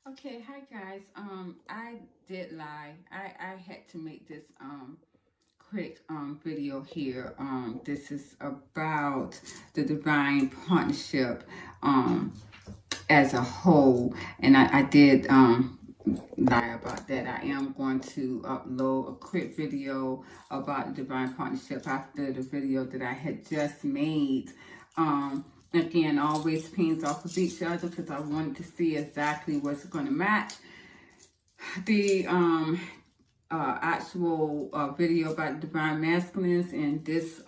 Okay, hi guys. I did lie. I had to make this quick video here. This is about the divine partnership as a whole, and I did lie about that. I am going to upload a quick video about the divine partnership after the video that I had just made. Again, always pings off of each other because I wanted to see exactly what's going to match the actual video about divine masculines and this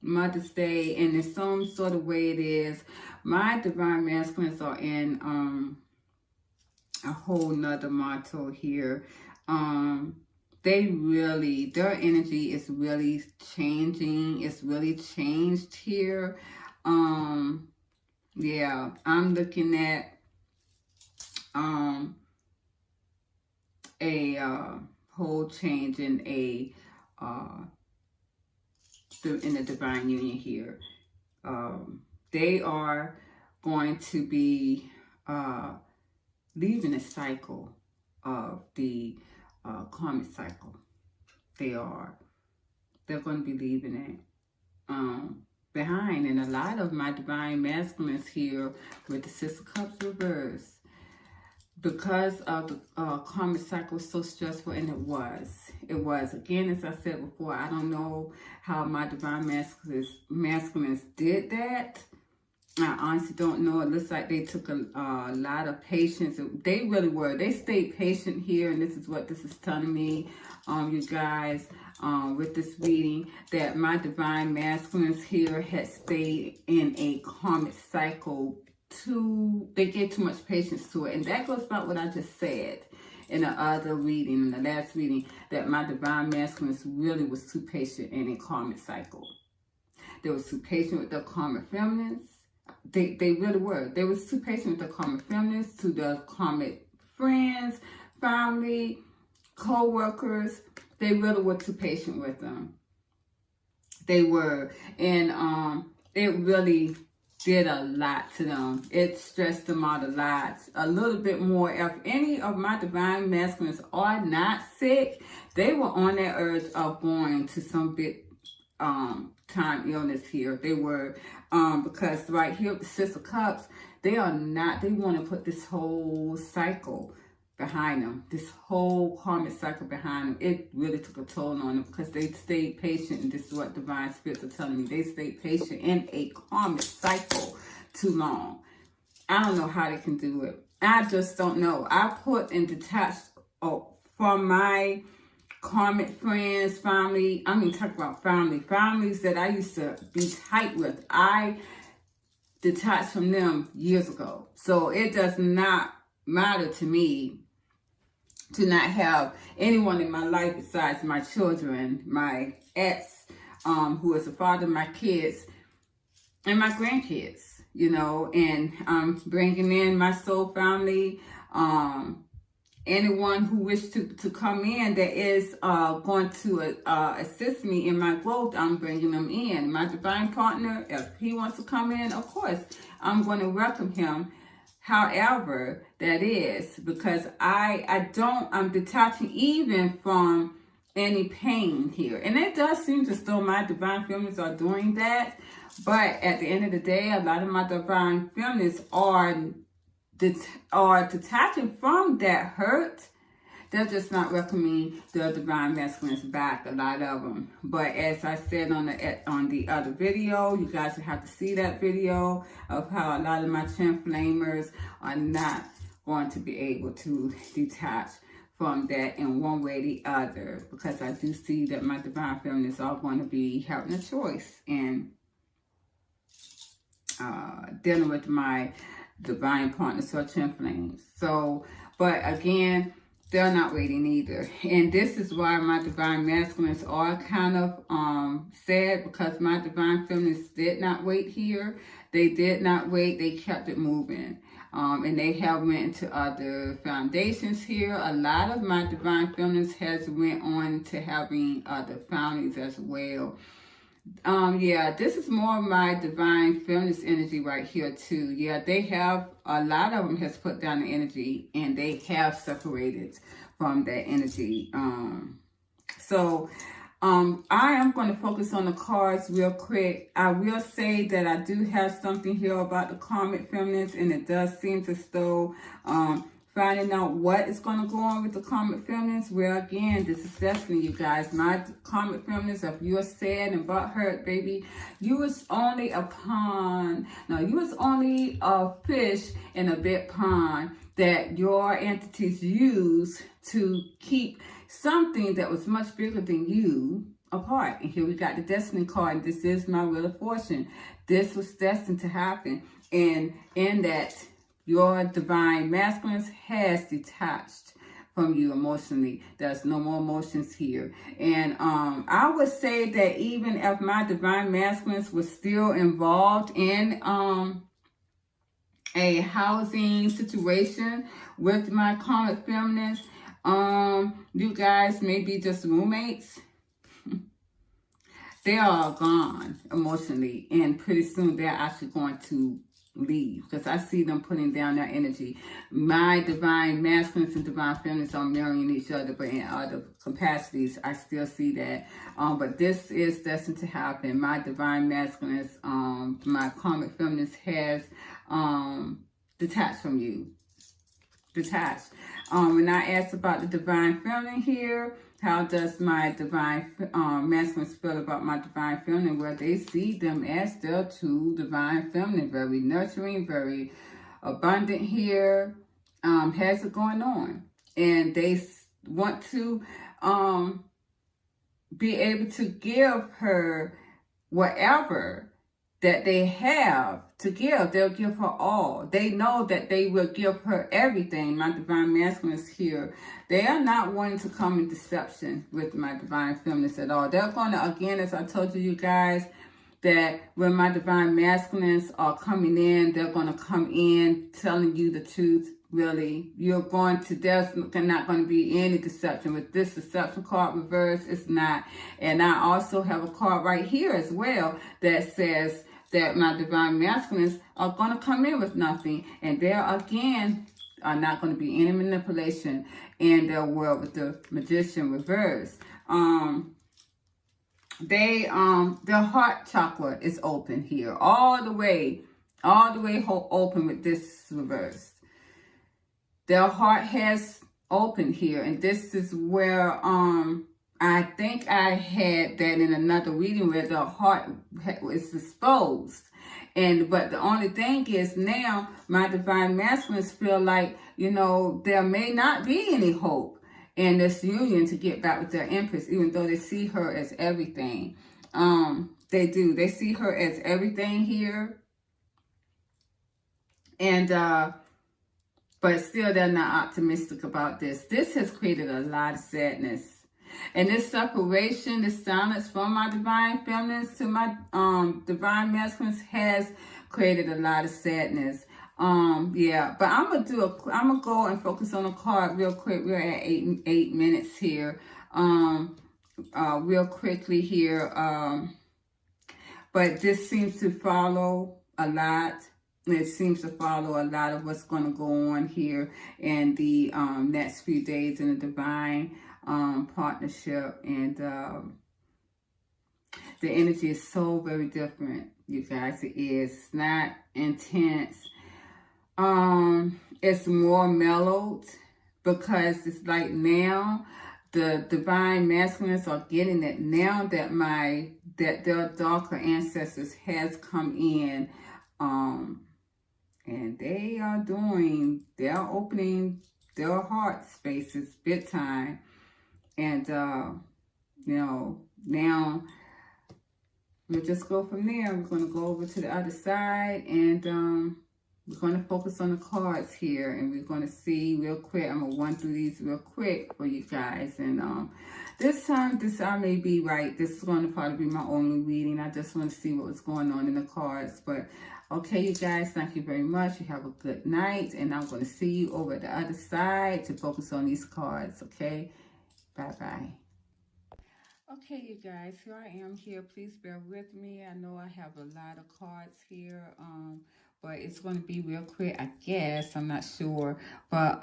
Mother's Day, and in some sort of way it is. My divine masculines are in a whole nother motto here. Their energy is really changing. It's really changed here. Yeah, I'm looking at a whole change in in the divine union here. They are going to be leaving a cycle of the karmic cycle. They're going to be leaving it behind. And a lot of my divine masculines here with the Six of Cups reverse, because of the karmic cycle was so stressful, and it was again, as I said before, I don't know how my divine masculines did that. I honestly don't know. It looks like they took a lot of patience. They really were. They stayed patient here, and this is what this is telling me, you guys, with this reading, that my divine masculines here had stayed in a karmic cycle. They gave too much patience to it, and that goes about what I just said in the other reading, in the last reading, that my divine masculines really was too patient in a karmic cycle. They was too patient with their karmic feminines. They really were. They was too patient with their karmic feminines, to their karmic friends, family, co-workers. They really were too patient with them. They were, and it really did a lot to them. It stressed them out a little bit more. If any of my divine masculines are not sick, they were on that urge of going to some big time illness here. They were, because right here with the Six of Cups, they want to put this whole cycle behind them, this whole karmic cycle behind them. It really took a toll on them because they stayed patient, and this is what divine spirits are telling me. They stayed patient in a karmic cycle too long. I don't know how they can do it. I just don't know. I put and detached from my karmic friends, family. I mean, talk about families that I used to be tight with. I detached from them years ago. So it does not matter to me to not have anyone in my life besides my children, my ex, who is the father of my kids, and my grandkids, and bringing in my soul family, anyone who wishes to come in that is going to assist me in my growth. I'm bringing them in. My divine partner, if he wants to come in, of course, I'm going to welcome him. However, that is because I'm detaching even from any pain here. And it does seem as though my divine feminines are doing that. But at the end of the day, a lot of my divine feminines are detaching from that hurt. They're just not welcoming the divine masculines back, a lot of them. But as I said on the other video, you guys will have to see that video of how a lot of my twin flamers are not going to be able to detach from that in one way or the other, because I do see that my divine feminines are going to be having a choice in dealing with my divine partners or twin flames. So, but again, they're not waiting either. And this is why my divine masculines are kind of sad, because my divine feminines did not wait here. They did not wait. They kept it moving. And they have went into other foundations here. A lot of my divine feminines has went on to having other families as well. Yeah, this is more of my divine feminist energy right here too. Yeah, they have, a lot of them has put down the energy and they have separated from that energy. So I am going to focus on the cards real quick. I will say that I do have something here about the karmic feminines, and it does seem as though finding out what is going to go on with the karmic feminines. Well, again, this is destiny, you guys. My karmic feminines, if you're sad and butthurt, baby, you was only a pond. No, you was only a fish in a big pond that your entities use to keep something that was much bigger than you apart. And here we got the destiny card. This is my wheel of fortune. This was destined to happen. And in that, your divine masculine has detached from you emotionally. There's no more emotions here. And I would say that even if my divine masculines was still involved in a housing situation with my karmic feminines, you guys may be just roommates. They are gone emotionally, and pretty soon they're actually going to leave, because I see them putting down their energy. My divine masculines and divine feminines are marrying each other, but in other capacities, I still see that. But this is destined to happen. My divine masculines, my karmic feminines has detached from you. Detached. When I asked about the divine feminine here, how does my divine masculine feel about my divine feminine? Well, they see them as their true divine feminine, very nurturing, very abundant here, has it going on. And they want to be able to give her whatever that they have to give. They'll give her all. They know that they will give her everything. My divine masculines here, they are not wanting to come in deception with my divine feminines at all. They're going to, again, as I told you guys, that when my divine masculines are coming in, they're going to come in telling you the truth. Really, you're going to, there's not going to be any deception. With this deception card reverse, it's not. And I also have a card right here as well that says that my divine masculines are going to come in with nothing. And there again are not going to be any manipulation in their world with the magician reverse. Their heart chakra is open here, all the way open with this reverse. Their heart has opened here, and this is where I think I had that in another reading where the heart is exposed. But the only thing is now my divine masculines feel like, you know, there may not be any hope in this union to get back with their empress, even though they see her as everything. They do. They see her as everything here. And but still, they're not optimistic about this. This has created a lot of sadness. And this separation, this silence from my divine feminines to my divine masculines has created a lot of sadness. Yeah, but I'm gonna go and focus on the card real quick. We're at 8 minutes here. Real quickly here. But this seems to follow a lot. It seems to follow a lot of what's going to go on here in the next few days in the divine partnership. And the energy is so very different, you guys. It is. It's not intense. It's more mellowed, because it's like now the divine masculines are getting it now that their darker ancestors has come in. And they're opening their heart spaces big time. And, you know, now we'll just go from there. We're going to go over to the other side, and we're going to focus on the cards here, and we're going to see real quick. I'm going to run through these real quick for you guys. And this time, I may be right. This is going to probably be my only reading. I just want to see what was going on in the cards. But okay, you guys, thank you very much. You have a good night, and I'm going to see you over at the other side to focus on these cards, okay? Bye-bye. Okay, you guys, here I am here. Please bear with me. I know I have a lot of cards here, but it's going to be real quick, I guess. I'm not sure. But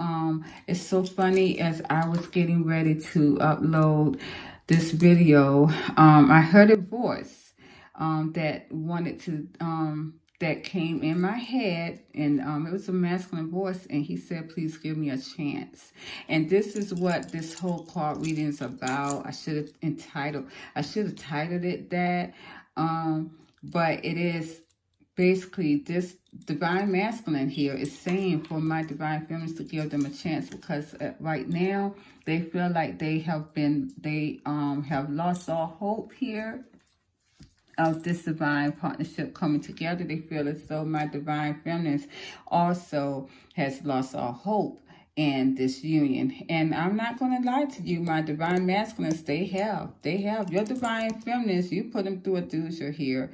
it's so funny as I was getting ready to upload this video, I heard a voice that wanted to that came in my head, and it was a masculine voice, and he said, please give me a chance. And this is what this whole card reading is about. I should have titled it that, but it is basically this divine masculine here is saying for my divine feminines to give them a chance, because right now they feel like they have lost all hope here of this divine partnership coming together. They feel as though my divine feminines also has lost all hope in this union. And I'm not going to lie to you, my divine masculines, they have your divine feminines. You put them through a doucher here.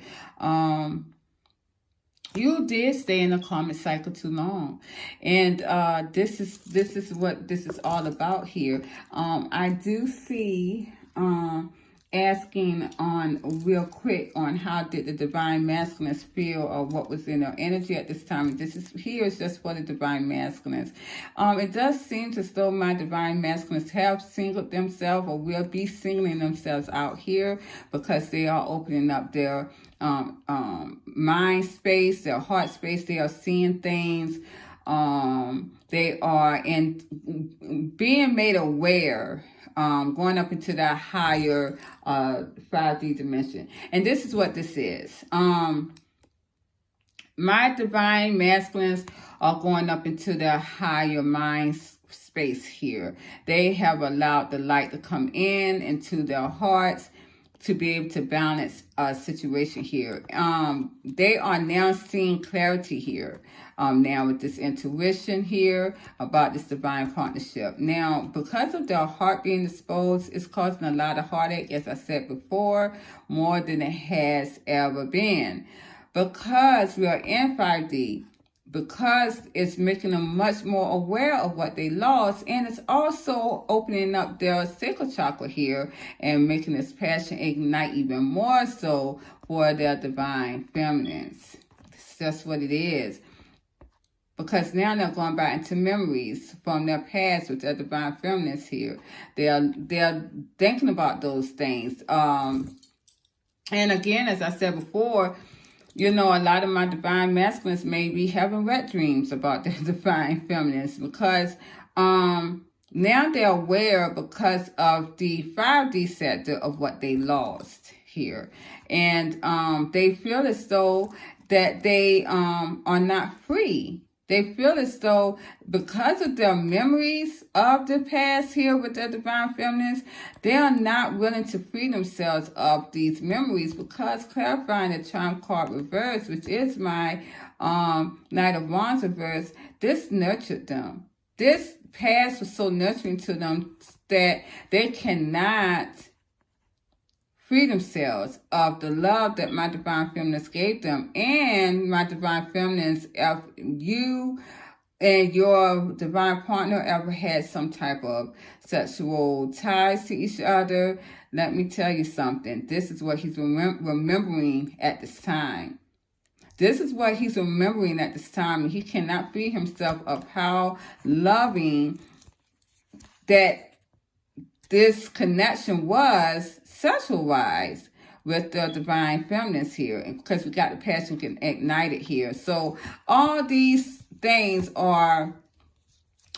You did stay in the karmic cycle too long, and this is what this is all about here. I do see asking on real quick on how did the divine masculines feel, or what was in their energy at this time. And this is here is just for the divine masculines. It does seem to though my divine masculines have singled themselves, or will be singling themselves out here, because they are opening up their mind space, their heart space. They are seeing things. They are in being made aware, going up into that higher 5D dimension. And this is what this is. My divine masculines are going up into their higher mind space here. They have allowed the light to come in into their hearts to be able to balance a situation here. They are now seeing clarity here. Now with this intuition here about this divine partnership. Now, because of their heart being exposed, it's causing a lot of heartache, as I said before, more than it has ever been. Because we are in 5D, because it's making them much more aware of what they lost, and it's also opening up their sacral chakra here and making this passion ignite even more so for their divine feminines. It's just what it is. Because now they're going back into memories from their past with their divine feminines here. They're thinking about those things. And again, as I said before, you know, a lot of my divine masculines may be having wet dreams about their divine feminines, because now they're aware because of the 5D sector of what they lost here. And they feel as though that they are not free. They feel as though because of their memories of the past here with their divine feminines, they are not willing to free themselves of these memories, because clarifying the Charm card reverse, which is my Knight of Wands reverse, this nurtured them. This past was so nurturing to them that they cannot free themselves of the love that my divine feminines gave them. And my divine feminines, if you and your divine partner ever had some type of sexual ties to each other, let me tell you something. This is what he's remembering at this time. This is what he's remembering at this time. And he cannot free himself of how loving that this connection was sexual-wise with the divine feminines here, because we got the passion can ignite it here. So all these things are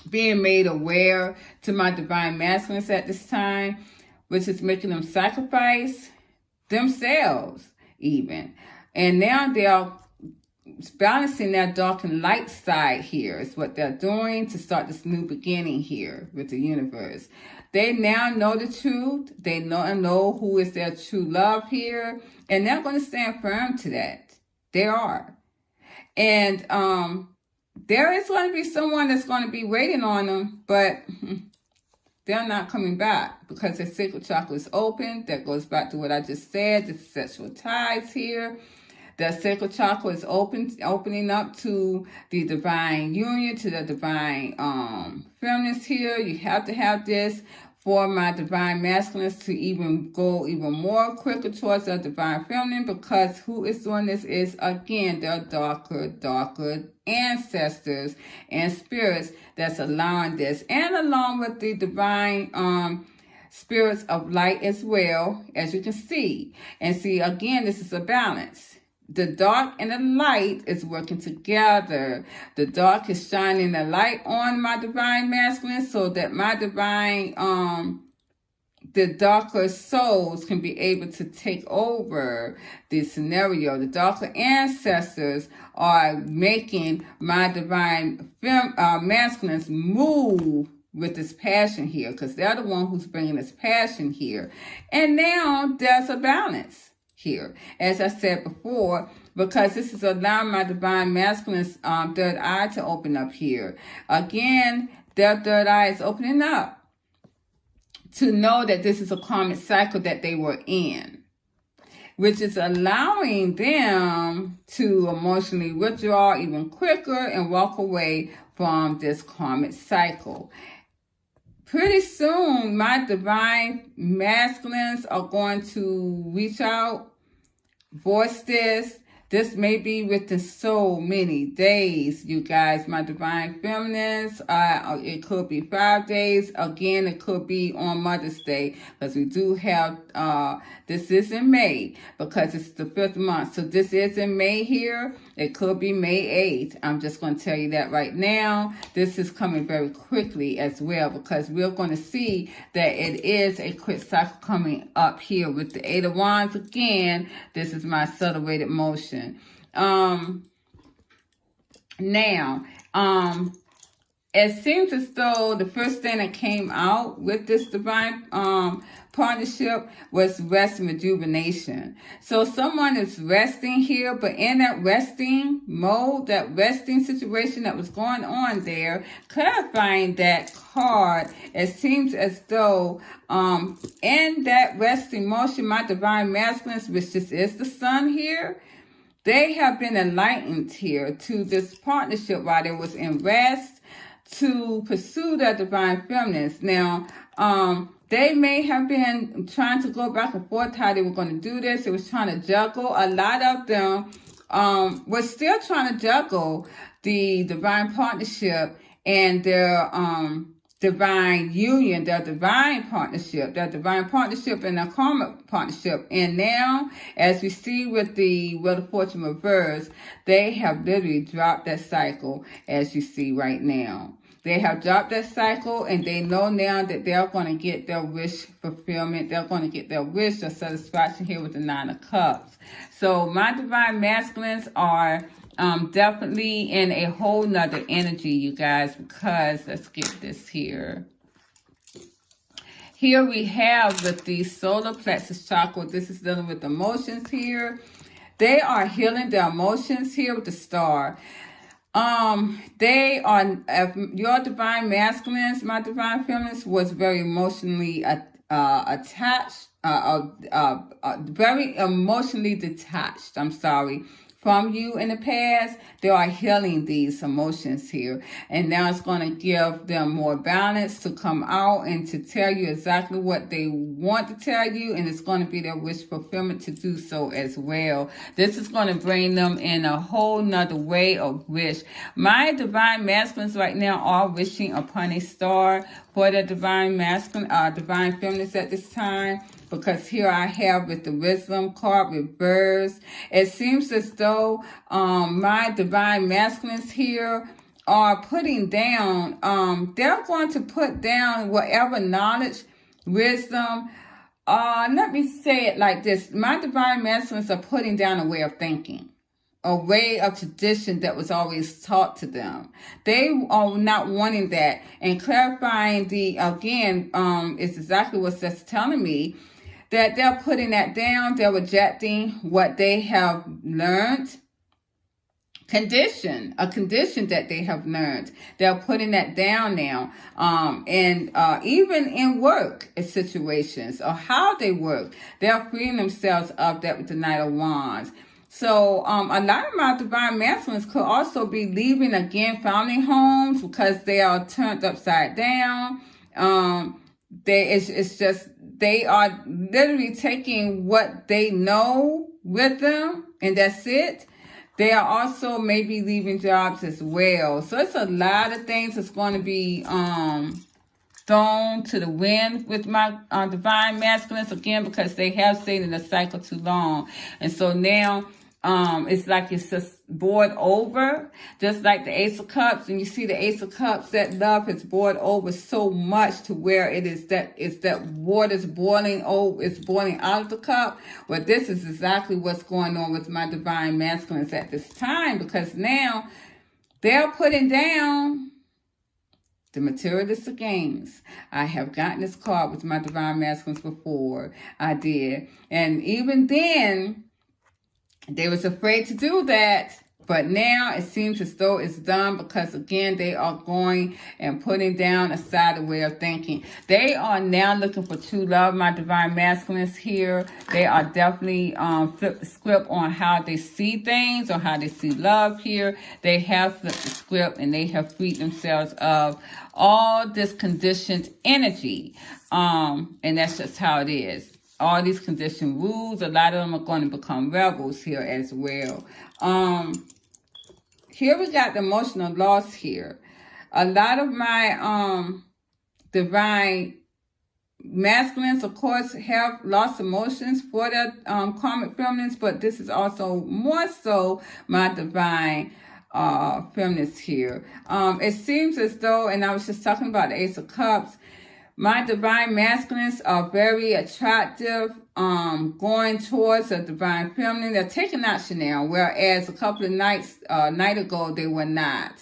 being made aware to my divine masculines at this time, which is making them sacrifice themselves even. And now they are balancing their dark and light side here is what they're doing to start this new beginning here with the universe. They now know the truth. They know who is their true love here. And they're going to stand firm to that. They are. And there is going to be someone that's going to be waiting on them, but they're not coming back because their sacral chakra is open. That goes back to what I just said, the sexual ties here. The sacral chakra is opening up to the divine union, to the divine feminines here. You have to have this for my divine masculines to even go even more quicker towards the divine feminine, because who is doing this is, again, their darker ancestors and spirits that's allowing this, and along with the divine spirits of light as well, as you can see. And see, again, this is a balance. The dark and the light is working together. The dark is shining the light on my divine masculine so that my divine, the darker souls can be able to take over the scenario. The darker ancestors are making my divine masculines move with this passion here, because they're the one who's bringing this passion here. And now there's a balance here, as I said before, because this is allowing my divine masculine's third eye to open up here. Again, their third eye is opening up to know that this is a karmic cycle that they were in, which is allowing them to emotionally withdraw even quicker and walk away from this karmic cycle. Pretty soon, my divine masculines are going to reach out, voice this. This may be within so many days, you guys. My divine feminines, it could be 5 days. Again, it could be on Mother's Day, because we do have, this is in May, because it's the 5th month. So this is in May here. It could be May 8th. I'm just going to tell you that right now. This is coming very quickly as well, because we're going to see that it is a quick cycle coming up here with the 8 of Wands. Again, this is my accelerated motion. Now, it seems as though the first thing that came out with this divine partnership was rest and rejuvenation. So someone is resting here, but in that resting mode, that resting situation that was going on there, clarifying that card, it seems as though in that resting motion, my divine masculines, which this is the sun here, they have been enlightened here to this partnership while they was in rest to pursue their divine feminines. Now, they may have been trying to go back and forth how they were going to do this. They was trying to juggle. A lot of them were still trying to juggle the divine partnership and their divine union, their divine partnership and their karmic partnership. And now, as we see with the Wheel of Fortune reverse, they have literally dropped that cycle, as you see right now. They have dropped that cycle, and they know now that they're going to get their wish fulfillment. They're going to get their wish of satisfaction here with the 9 of Cups. So my divine masculines are definitely in a whole nother energy, you guys, because let's get this here. Here we have with the solar plexus chakra, this is dealing with emotions here. They are healing their emotions here with the star. They are, your divine masculines, my divine feminines, was very emotionally attached, very emotionally detached, from you in the past. They are healing these emotions here. And now it's going to give them more balance to come out and to tell you exactly what they want to tell you. And it's going to be their wish fulfillment to do so as well. This is going to bring them in a whole nother way of wish. My divine masculines right now are wishing upon a star for the divine masculine, divine feminines at this time. Because here I have with the wisdom card reversed. It seems as though my divine masculines here are putting down, they're going to put down whatever knowledge, wisdom. Let me say it like this. My divine masculines are putting down a way of thinking, a way of tradition that was always taught to them. They are not wanting that. And clarifying again, is exactly what that's telling me, that they're putting that down. They're rejecting what they have learned. A condition that they have learned. They're putting that down now. And even in work situations or how they work, they're freeing themselves of that with the Knight of Wands. So a lot of my divine masculines could also be leaving again family homes because they are turned upside down. it's just, they are literally taking what they know with them, and that's it. They are also maybe leaving jobs as well. So it's a lot of things that's going to be thrown to the wind with my divine masculines, again, because they have stayed in the cycle too long. And so now it's like it's just boiled over, just like the Ace of Cups. And you see the Ace of Cups, that love has boiled over so much to where it's that water's boiling over, it's boiling out of the cup. But this is exactly what's going on with my divine masculines at this time, because now they're putting down the materialistic gains. I have gotten this card with my divine masculines before. I did. And even then, they was afraid to do that. But now it seems as though it's done, because, again, they are going and putting down a side way of thinking. They are now looking for true love, my divine masculines here. They are definitely flipped the script on how they see things or how they see love here. They have flipped the script, and they have freed themselves of all this conditioned energy. And that's just how it is. All these conditioned rules, a lot of them are going to become rebels here as well. Here we got the emotional loss here. A lot of my divine masculines, of course, have lost emotions for their karmic feminines, but this is also more so my divine feminines here. It seems as though, and I was just talking about the Ace of Cups, my divine masculines are very attractive, going towards a divine feminine. They're taking action now, whereas a couple of night ago, they were not.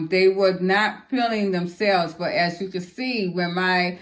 They were not feeling themselves, but as you can see, when my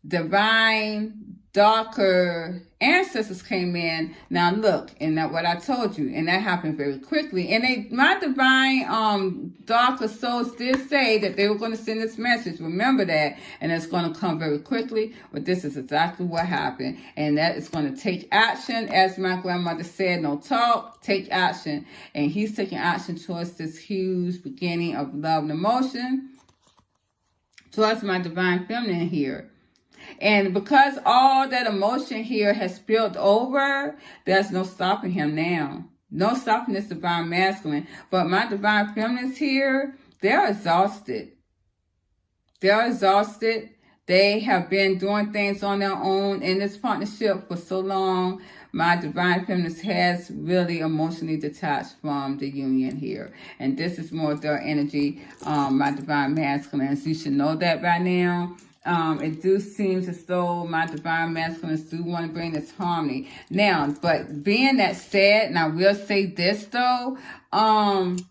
divine darker ancestors came in, now look, and that what I told you, and that happened very quickly. And my divine darker souls did say that they were going to send this message. Remember that, and it's going to come very quickly. But this is exactly what happened, and that is going to take action, as my grandmother said. No talk, take action. And he's taking action towards this huge beginning of love and emotion towards my divine feminine here. And because all that emotion here has spilled over, there's no stopping him now. No stopping this divine masculine. But my divine feminines here, they're exhausted. They're exhausted. They have been doing things on their own in this partnership for so long. My divine feminines has really emotionally detached from the union here. And this is more their energy, my divine masculines. You should know that by now. It do seems as though my divine masculines do want to bring this harmony. Now, but being that said, and I will say this though,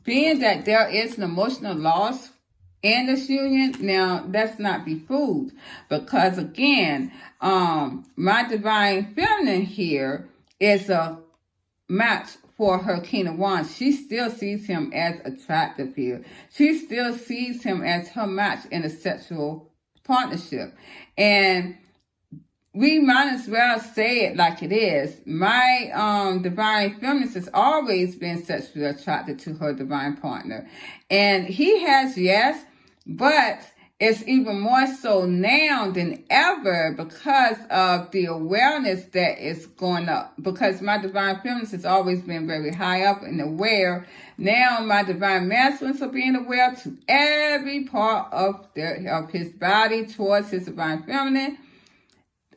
being that there is an emotional loss in this union, now let's not be fooled. Because again, my divine feminine here is a match for her King of Wands. She still sees him as attractive here. She still sees him as her match in a sexual partnership. And we might as well say it like it is. My divine feminist has always been sexually attracted to her divine partner. And he has, yes, but it's even more so now than ever because of the awareness that is going up. Because my divine feminist has always been very high up and aware. Now my divine masculines are being aware to every part of his body towards his divine feminine.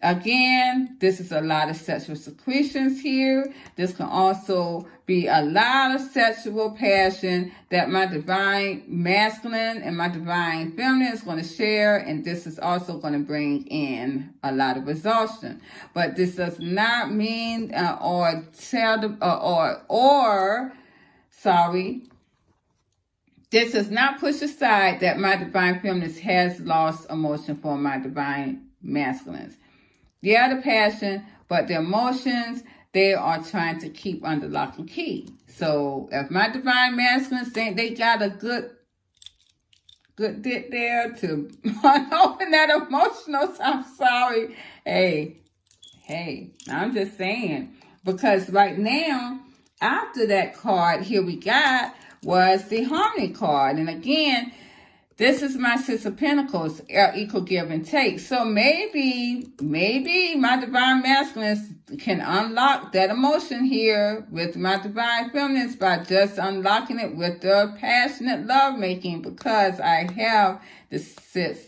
Again, this is a lot of sexual secretions here. This can also be a lot of sexual passion that my divine masculine and my divine feminine is going to share. And this is also going to bring in a lot of exhaustion. But this does not mean this does not push aside that my divine feminine has lost emotion for my divine masculines. Yeah, the passion, but the emotions, they are trying to keep under lock and key. So if my divine masculines think they got a good dick there to open that emotional, I'm sorry. Hey, I'm just saying. Because right now, after that card here we got was the Harmony card. And again, This is my Six of Pentacles, equal give and take. So maybe my Divine Masculines can unlock that emotion here with my Divine Feminines by just unlocking it with their passionate lovemaking, because I have the Six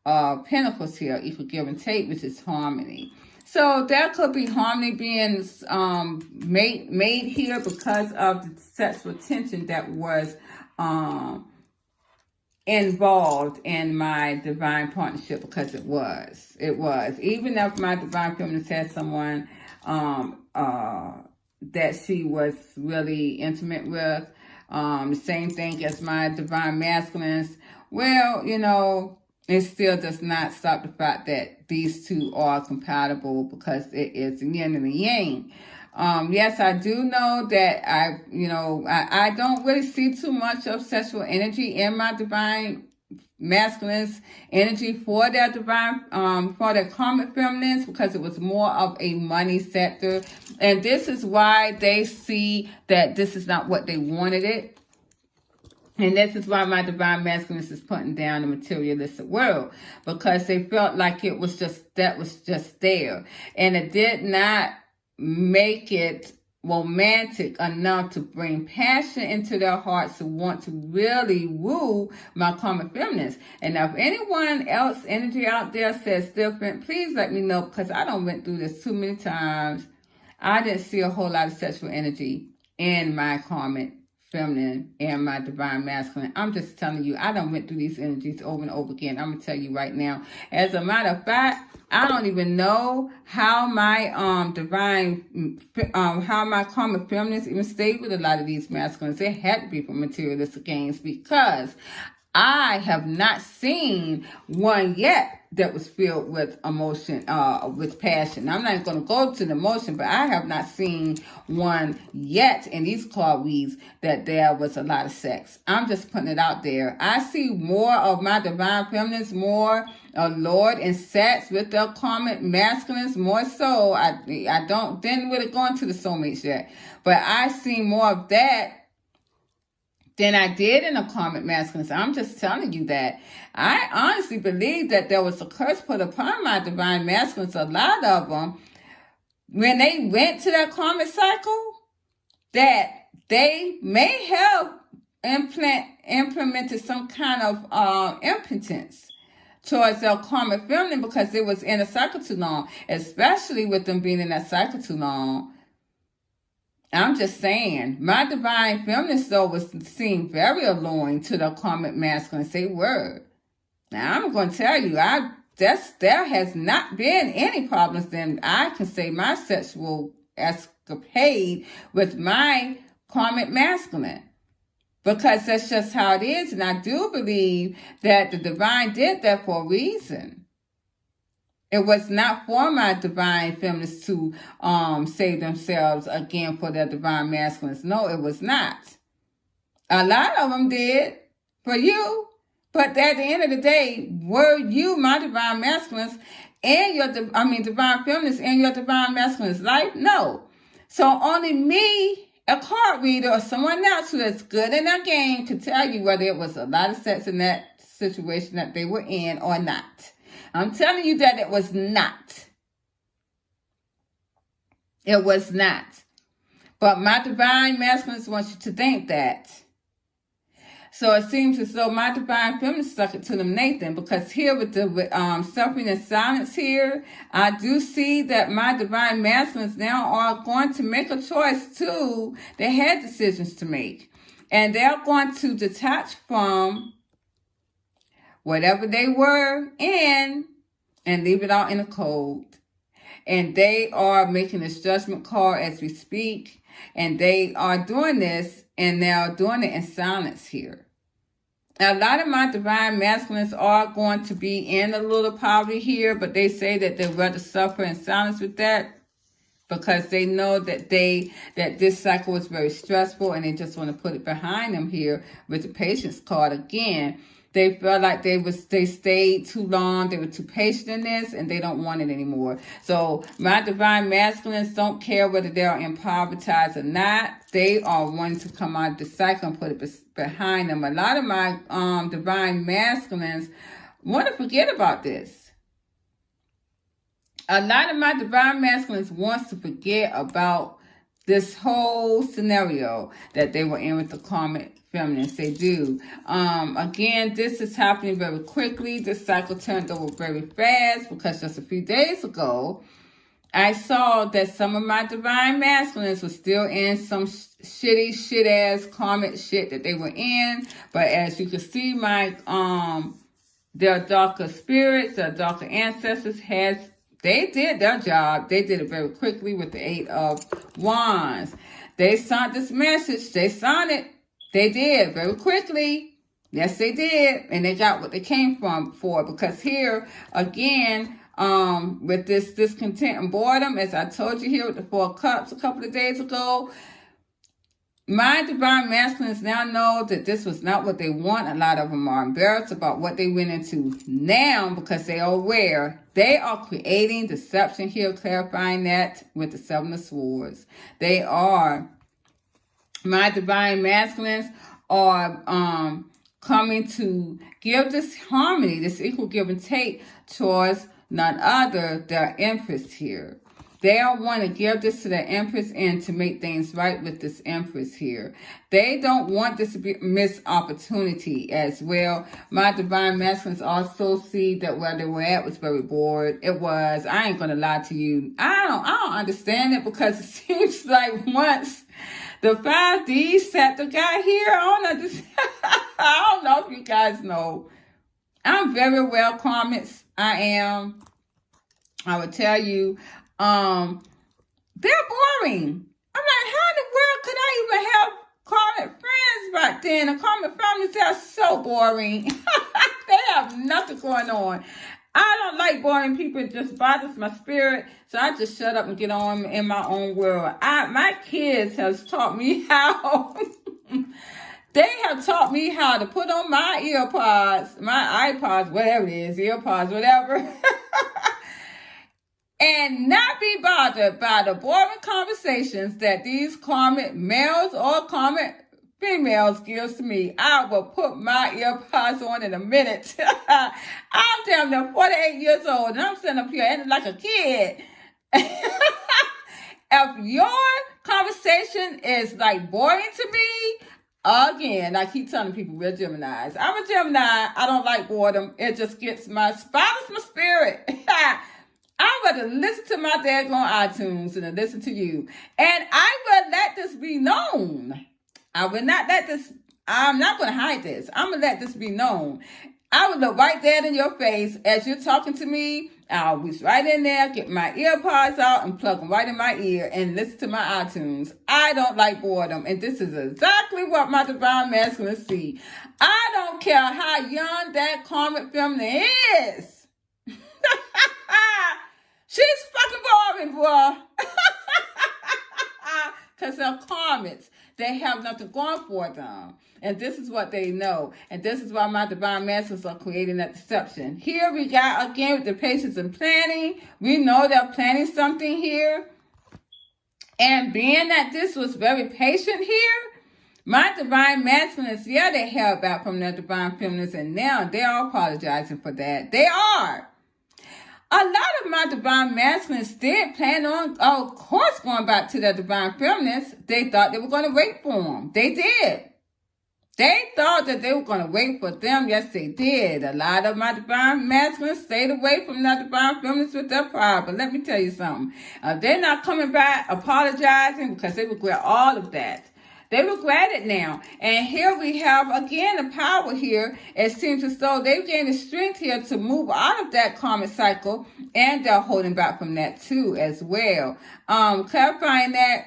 of Pentacles here, equal give and take, which is harmony. So there could be harmony being made here because of the sexual tension that was involved in my divine partnership, because it was. Even if my Divine Feminine had someone that she was really intimate with, the same thing as my Divine Masculines, well, you know, it still does not stop the fact that these two are compatible, because it is the yin and the yang. Yes, I do know that I don't really see too much of sexual energy in my Divine Masculines energy for their for their karmic feminines, because it was more of a money sector. And this is why they see that this is not what they wanted it. And this is why my Divine Masculines is putting down the materialistic world, because they felt like it was just, that was just there. And it did not make it romantic enough to bring passion into their hearts to want to really woo my karmic feminines. And if anyone else energy out there says different, please let me know, because I done went through this too many times. I didn't see a whole lot of sexual energy in my karmic feminine and my Divine Masculine. I'm just telling you, I done went through these energies over and over again. I'm gonna tell you right now. As a matter of fact, I don't even know how my how my karmic feminines even stayed with a lot of these masculines. It had to be from materialistic gains, because I have not seen one yet that was filled with emotion, with passion. I'm not going to go to the emotion, but I have not seen one yet in these card reads that there was a lot of sex. I'm just putting it out there. I see more of my Divine Feminines, more allured and sex with their karmic masculines, more so. I didn't really go into the soulmates yet, but I see more of that than I did in the karmic masculines. I'm just telling you that. I honestly believe that there was a curse put upon my Divine Masculines, a lot of them, when they went to that karmic cycle, that they may have implemented some kind of impotence towards their karmic feminine, because it was in a cycle too long, especially with them being in that cycle too long. I'm just saying, my Divine Feminines, though, seemed very alluring to the karmic masculine. Say word. Now, I'm going to tell you, there has not been any problems. Then I can say my sexual escapade with my karmic masculine, because that's just how it is. And I do believe that the divine did that for a reason. It was not for my Divine Feminines to save themselves again for their Divine Masculines. No, it was not. A lot of them did for you. But at the end of the day, were you my Divine Masculines and your Divine Feminines and your Divine Masculines life? No. So only me, a card reader, or someone else who is good in their game can tell you whether it was a lot of sex in that situation that they were in or not. I'm telling you that it was not. It was not. But my Divine Masculines want you to think that. So it seems as though my Divine Feminine stuck it to them, Nathan, because here with the suffering and silence here, I do see that my Divine Masculines now are going to make a choice too. They had decisions to make. And they're going to detach from whatever they were in and leave it out in the cold. And they are making this judgment call as we speak. And they are doing this, and they're doing it in silence here. Now, a lot of my Divine Masculines are going to be in a little poverty here, but they say that they'd rather suffer in silence with that, because they know that this cycle is very stressful, and they just want to put it behind them here with the Patience card again. They felt like they stayed too long. They were too patient in this, and they don't want it anymore. So my divine masculines don't care whether they are impoverished or not. They are wanting to come out of the cycle and put it behind them. A lot of my divine masculines want to forget about this. A lot of my divine masculines wants to forget about this whole scenario that they were in with the karmic feminines. They do. Again, this is happening very quickly. This cycle turned over very fast because just a few days ago, I saw that some of my divine masculines were still in some shit-ass karmic shit that they were in. But as you can see, their darker spirits, their darker ancestors they did their job. They did it very quickly with the 8 of Wands. They sent this message. They sent it. They did very quickly. Yes, they did. And they got what they came for. Because here, again, with this discontent and boredom, as I told you here with the 4 Cups a couple of days ago, my divine masculines now know that this was not what they want. A lot of them are embarrassed about what they went into now because they are aware. They are creating deception here, clarifying that with the 7 of Swords. My divine masculines are coming to give this harmony, this equal give and take towards none other, their Empress here. They are wanting to give this to the Empress and to make things right with this Empress here. They don't want this to be a missed opportunity as well. My divine masculines also see that where they were at was very bored. It was. I ain't going to lie to you. I don't understand it because it seems like once the 5D scepter got here, I don't know if you guys know. I'm very well karmics. I am. I would tell you. They're boring. I'm like, how in the world could I even have karmic friends back then? The karmic families are so boring. They have nothing going on. I don't like boring people. It just bothers my spirit. So I just shut up and get on in my own world. My kids have taught me how. They have taught me how to put on my earpods, my iPods, whatever it is, earpods, whatever. And not be bothered by the boring conversations that these karmic males or karmic females gives to me. I will put my earpods on in a minute. I'm damn near 48 years old and I'm sitting up here acting like a kid. If your conversation is like boring to me, again, I keep telling people we're Geminis. I'm a Gemini. I don't like boredom. It just gets my spirit. I'd rather listen to my daggone iTunes than listen to you. And I will let this be known. I will not let this, I'm not going to hide this. I'm going to let this be known. I would look right there in your face as you're talking to me. I'll reach right in there, get my earpods out and plug them right in my ear and listen to my iTunes. I don't like boredom. And this is exactly what my divine masculine see. I don't care how young that karmic feminine is. She's fucking boring, boy. Because they're karmics. They have nothing going for them. And this is what they know. And this is why my divine masters are creating that deception. Here we got, again, with the patience and planning. We know they're planning something here. And being that this was very patient here, my divine masculines, yeah, they held back from their divine feminines. And now they are apologizing for that. They are. A lot of my divine masculines did plan on, of course, going back to their divine feminines. They thought they were going to wait for them. They did. They thought that they were going to wait for them. Yes, they did. A lot of my divine masculines stayed away from their divine feminines with their pride. But let me tell you something. They're not coming back apologizing because they regret all of that. They regret it now. And here we have, again, the power here. It seems as though they've gained the strength here to move out of that karmic cycle. And they're holding back from that, too, as well. Clarifying that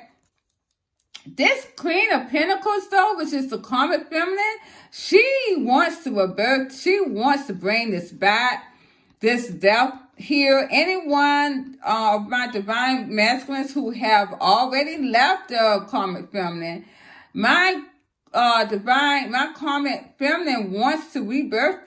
this Queen of Pentacles, though, which is the karmic feminine, she wants to rebirth. She wants to bring this back, this death here. Anyone of my divine masculines who have already left the karmic feminine, my my karmic feminine wants to rebirth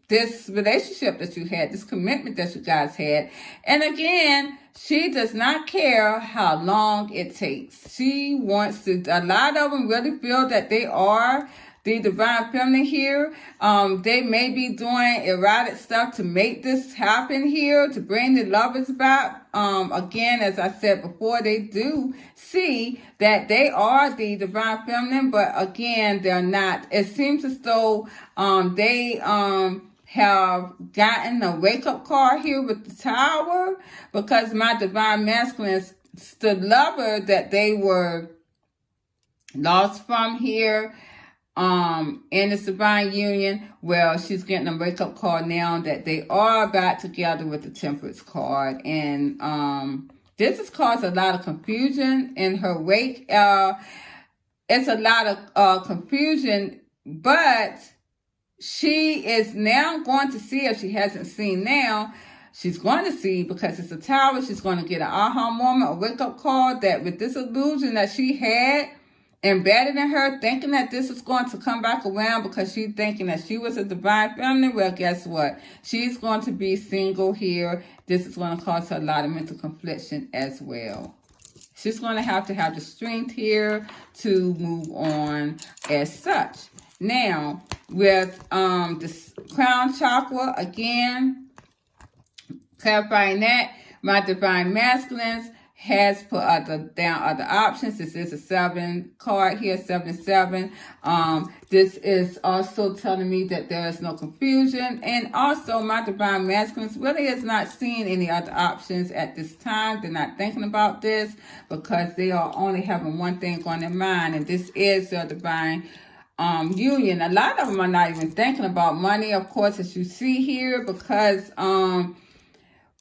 this relationship that you had, this commitment that you guys had. And again, she does not care how long it takes. She wants to, a lot of them really feel that they are the divine feminine here. They may be doing erotic stuff to make this happen here, to bring the lovers back. Again, as I said before, they do see that they are the divine feminine, but again, they're not. It seems as though they have gotten a wake-up call here with the Tower, because my divine masculine is the lover that they were lost from here in this divine union. Well, she's getting a wake-up call now that they are back together with the Temperance card. And this has caused a lot of confusion in her wake. It's a lot of confusion, but she is now going to see, if she hasn't seen now, she's going to see, because it's a Tower, she's going to get an aha moment, a wake-up call, that with this illusion that she had embedded in her, thinking that this is going to come back around because she's thinking that she was a divine feminine, well, guess what? She's going to be single here. This is going to cause her a lot of mental confliction as well. She's going to have the strength here to move on as such. Now, with the crown chakra, again, clarifying that, my divine masculines has put down other options. This is a 7 card here, 7-7. This is also telling me that there is no confusion. And also, my divine masculines really is not seeing any other options at this time. They're not thinking about this because they are only having one thing on their mind, and this is their divine union. A lot of them are not even thinking about money, of course, as you see here, because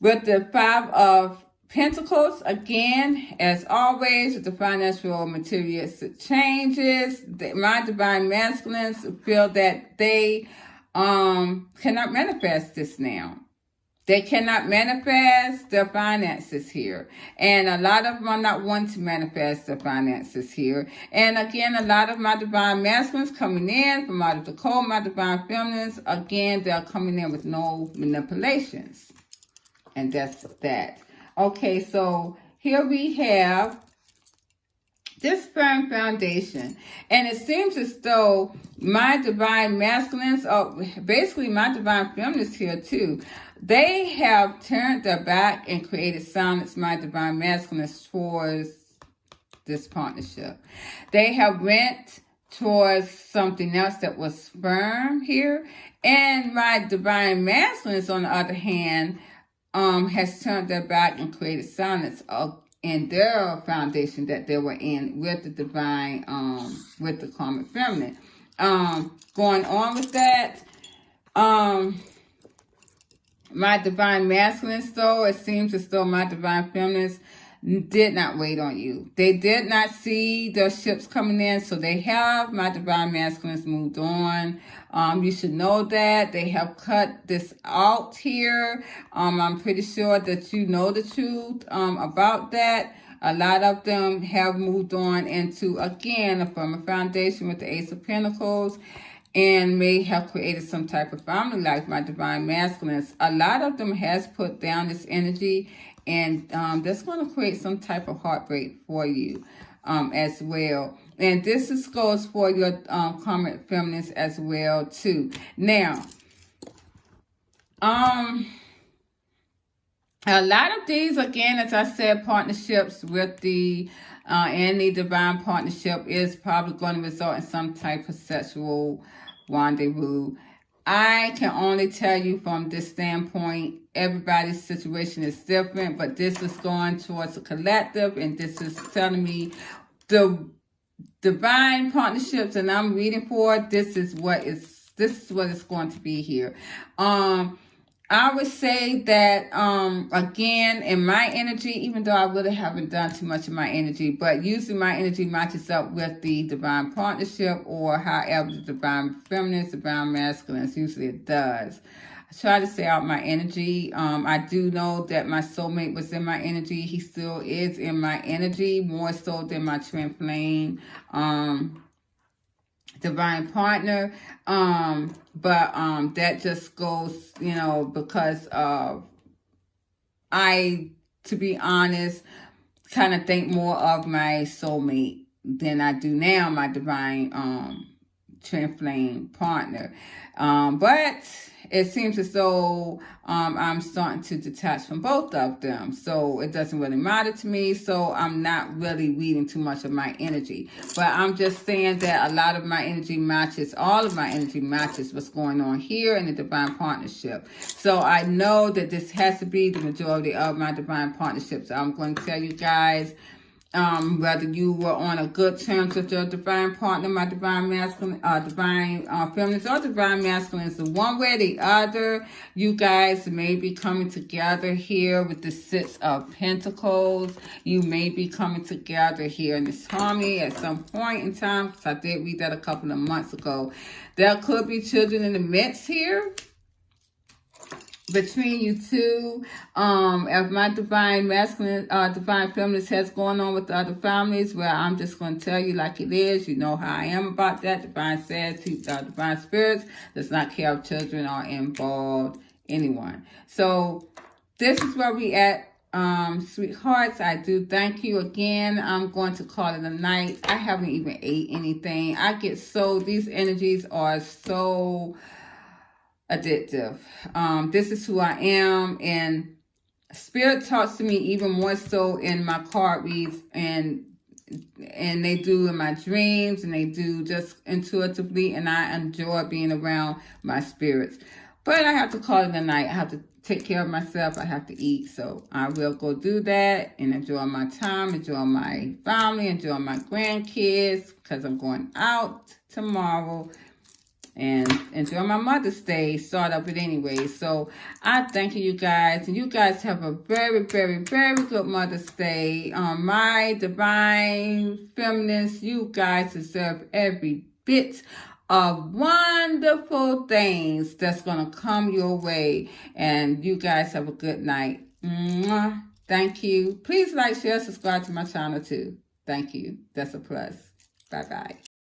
with the 5 of Pentacles, again, as always, with the financial materialistic changes, my divine masculines feel that they cannot manifest this now. They cannot manifest their finances here. And a lot of them are not wanting to manifest their finances here. And again, a lot of my divine masculines coming in from out of the cold, my divine feminines, again, they're coming in with no manipulations. And that's that. Okay, so here we have this firm foundation. And it seems as though my divine masculines, basically my divine feminines here too, they have turned their back and created silence, my divine masculines, towards this partnership. They have went towards something else that was firm here. And my divine masculines, on the other hand, has turned their back and created silence in their foundation that they were in with the divine, with the karmic feminine. Going on with that, my divine masculines, though, it seems as though my divine feminines did not wait on you. They did not see their ships coming in, so they have, my divine masculines, moved on. You should know that they have cut this out here. I'm pretty sure that you know the truth about that. A lot of them have moved on into, again, a firmer foundation with the Ace of Pentacles, and may have created some type of family life, my divine masculines. A lot of them has put down this energy, and that's going to create some type of heartbreak for you as well. And this goes for your karmic feminines as well too. Now, a lot of these, again, as I said, partnerships with the any divine partnership is probably going to result in some type of sexual rendezvous. I can only tell you from this standpoint, everybody's situation is different, but this is going towards a collective, and this is telling me the divine partnerships that I'm reading for, this is what it's going to be here. I would say that, again, in my energy, even though I really haven't done too much of my energy, but usually my energy matches up with the divine partnership, or however the divine feminines, divine masculines, usually it does. I try to stay out my energy. I do know that my soulmate was in my energy. He still is in my energy, more so than my twin flame. divine partner. But that just goes, you know, because I, to be honest, kind of think more of my soulmate than I do now my divine twin flame partner. But it seems as though I'm starting to detach from both of them. So it doesn't really matter to me. So I'm not really reading too much of my energy. But I'm just saying that a lot of my energy matches, all of my energy matches what's going on here in the divine partnership. So I know that this has to be the majority of my divine partnership. So I'm going to tell you guys, whether you were on a good terms with your divine partner, my divine masculine, divine feminines, or divine masculines, the one way or the other, you guys may be coming together here with the Six of Pentacles. You may be coming together here in this harmony at some point in time, because I did read that a couple of months ago. There could be children in the midst here between you two. If my divine masculine, divine feminist has going on with the other families, well, I'm just going to tell you like it is. You know how I am about that. Divine says, divine spirits does not care if children are involved, anyone. So this is where we at, sweethearts. I do thank you again. I'm going to call it a night. I haven't even ate anything. I get so, these energies are so addictive. This is who I am, and Spirit talks to me even more so in my card reads, and they do in my dreams, and they do just intuitively, and I enjoy being around my spirits. But I have to call it a night. I have to take care of myself. I have to eat, so I will go do that and enjoy my time, enjoy my family, enjoy my grandkids, because I'm going out tomorrow, and enjoy my Mother's Day, start up it anyway. So I thank you guys, and you guys have a very, very, very good Mother's Day. My divine feminists, you guys deserve every bit of wonderful things that's going to come your way, and you guys have a good night. Mwah. Thank you. Please like, share, subscribe to my channel too. Thank you. That's a plus. Bye-bye.